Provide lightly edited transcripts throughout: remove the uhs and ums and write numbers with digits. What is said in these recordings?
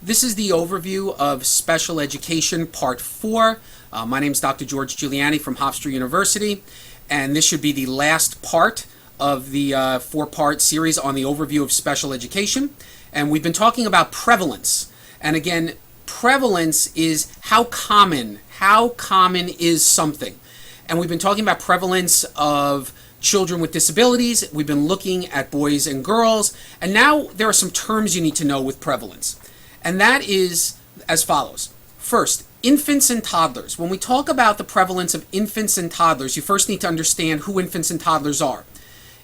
This is the overview of Special Education Part 4. My name is Dr. George Giuliani from Hofstra University, and this should be the last part of the four-part series on the overview of special education. And we've been talking about prevalence. And again, prevalence is how common is something. And we've been talking about prevalence of children with disabilities. We've been looking at boys and girls. And now there are some terms you need to know with prevalence. And that is as follows. First, infants and toddlers. When we talk about the prevalence of infants and toddlers, you first need to understand who infants and toddlers are.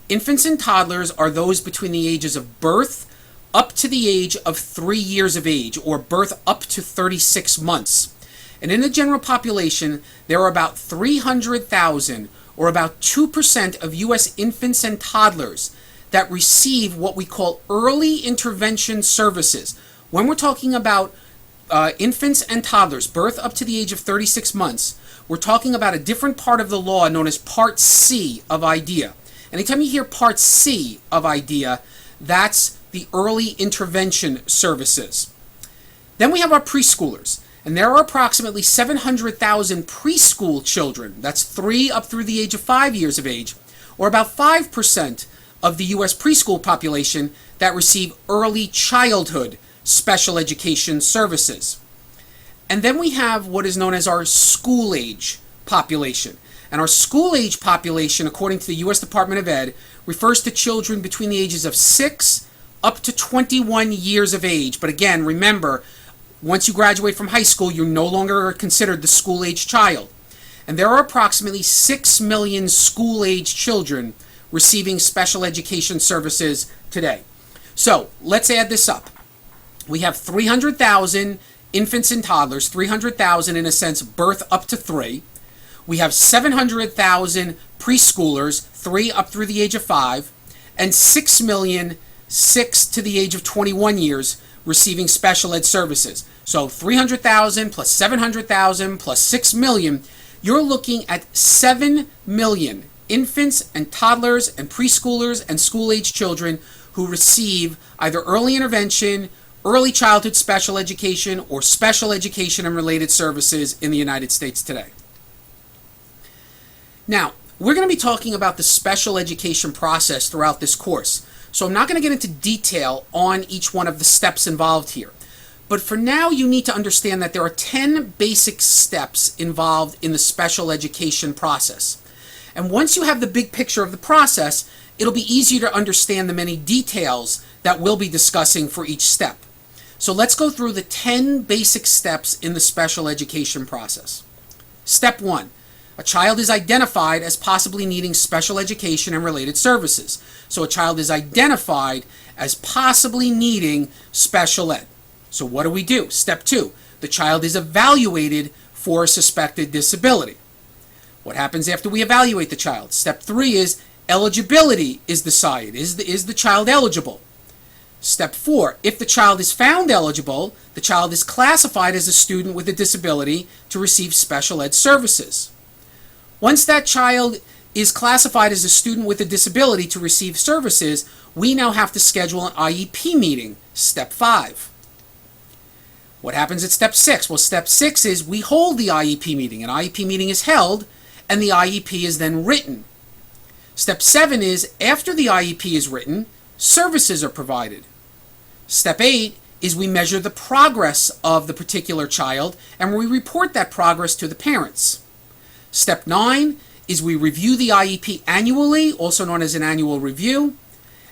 Infants and toddlers are those between the ages of birth up to the age of 3 years of age, or birth up to 36 months. And in the general population, there are about 300,000, or about 2% of U.S. infants and toddlers that receive what we call early intervention services. When we're talking about infants and toddlers, birth up to the age of 36 months, we're talking about a different part of the law known as Part C of IDEA. Anytime you hear Part C of IDEA, that's the early intervention services. Then we have our preschoolers, and there are approximately 700,000 preschool children, that's 3 up through the age of 5 years of age, or about 5% of the U.S. preschool population that receive early childhood special education services. And then we have what is known as our school-age population. And our school-age population, according to the U.S. Department of Ed, refers to children between the ages of 6 up to 21 years of age. But again, remember, once you graduate from high school, you're no longer considered the school-age child. And there are approximately 6 million school-age children receiving special education services today. So let's add this up. We have 300,000 infants and toddlers, 300,000 in a sense, birth up to 3. We have 700,000 preschoolers, 3 up through the age of 5, and 6 million, 6 to the age of 21 years, receiving special ed services. So 300,000 plus 700,000 plus 6 million, you're looking at 7 million infants and toddlers and preschoolers and school-age children who receive either early intervention, early childhood special education, or special education and related services in the United States today. Now, we're going to be talking about the special education process throughout this course. So I'm not going to get into detail on each one of the steps involved here. But for now, you need to understand that there are 10 basic steps involved in the special education process. And once you have the big picture of the process, it'll be easier to understand the many details that we'll be discussing for each step. So let's go through the 10 basic steps in the special education process. Step 1. A child is identified as possibly needing special education and related services. So a child is identified as possibly needing special ed. So what do? Step 2. The child is evaluated for a suspected disability. What happens after we evaluate the child? Step 3 is eligibility is decided. Is the child eligible? Step 4, if the child is found eligible, the child is classified as a student with a disability to receive special ed services. Once that child is classified as a student with a disability to receive services, we now have to schedule an IEP meeting, step 5. What happens at step 6? Well, step 6 is we hold the IEP meeting. An IEP meeting is held, and the IEP is then written. Step 7 is after the IEP is written, services are provided. Step 8 is we measure the progress of the particular child, and we report that progress to the parents. Step 9 is we review the IEP annually, also known as an annual review.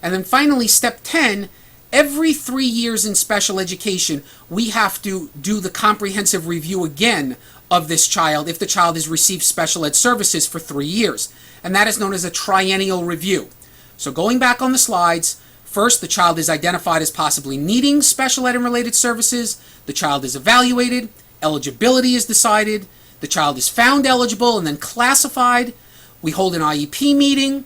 And then finally, step 10, every 3 years in special education, we have to do the comprehensive review again of this child if the child has received special ed services for 3 years. And that is known as a triennial review. So going back on the slides, first, the child is identified as possibly needing special ed and related services. The child is evaluated. Eligibility is decided. The child is found eligible and then classified. We hold an IEP meeting.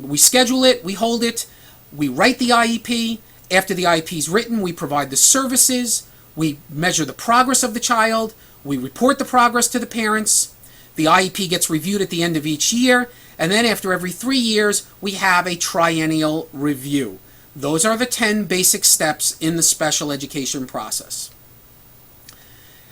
We schedule it. We hold it. We write the IEP. After the IEP is written, we provide the services. We measure the progress of the child. We report the progress to the parents. The IEP gets reviewed at the end of each year. And then after every 3 years, we have a triennial review. Those are the 10 basic steps in the special education process.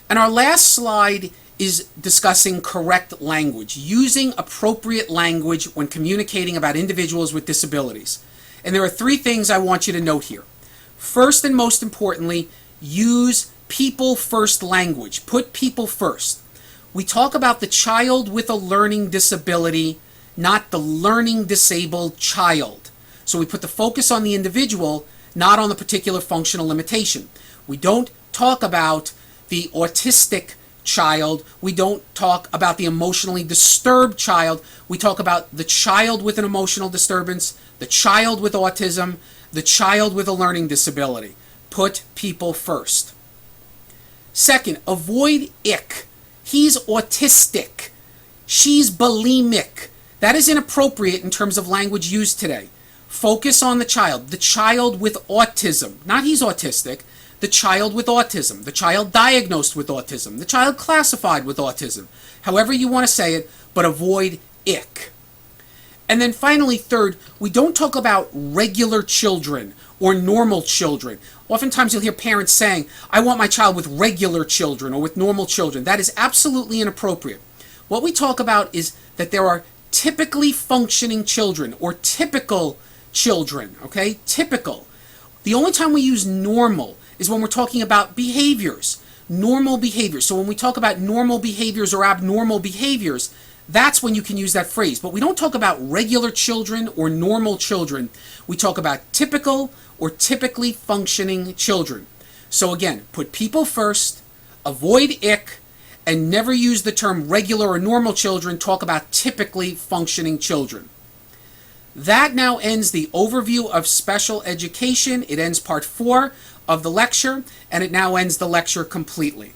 And our last slide is discussing correct language, using appropriate language when communicating about individuals with disabilities. And there are 3 things I want you to note here. First and most importantly, use people-first language. Put people first. We talk about the child with a learning disability, not the learning disabled child. So we put the focus on the individual, not on the particular functional limitation. We don't talk about the autistic child. We don't talk about the emotionally disturbed child. We talk about the child with an emotional disturbance, the child with autism, the child with a learning disability. Put people first. Second, avoid ick. He's autistic. She's bulimic. That is inappropriate in terms of language used today. Focus on the child with autism. Not he's autistic, the child with autism, the child diagnosed with autism, the child classified with autism. However you want to say it, but avoid ick. And then finally, third, we don't talk about regular children or normal children. Oftentimes you'll hear parents saying, I want my child with regular children or with normal children. That is absolutely inappropriate. What we talk about is that there are typically functioning children or typical children, okay? Typical. The only time we use normal is when we're talking about behaviors, normal behaviors. So when we talk about normal behaviors or abnormal behaviors, that's when you can use that phrase. But we don't talk about regular children or normal children. We talk about typical or typically functioning children. So again, put people first, avoid ick, and never use the term regular or normal children. Talk about typically functioning children. That now ends the overview of special education. It ends part 4 of the lecture, and it now ends the lecture completely.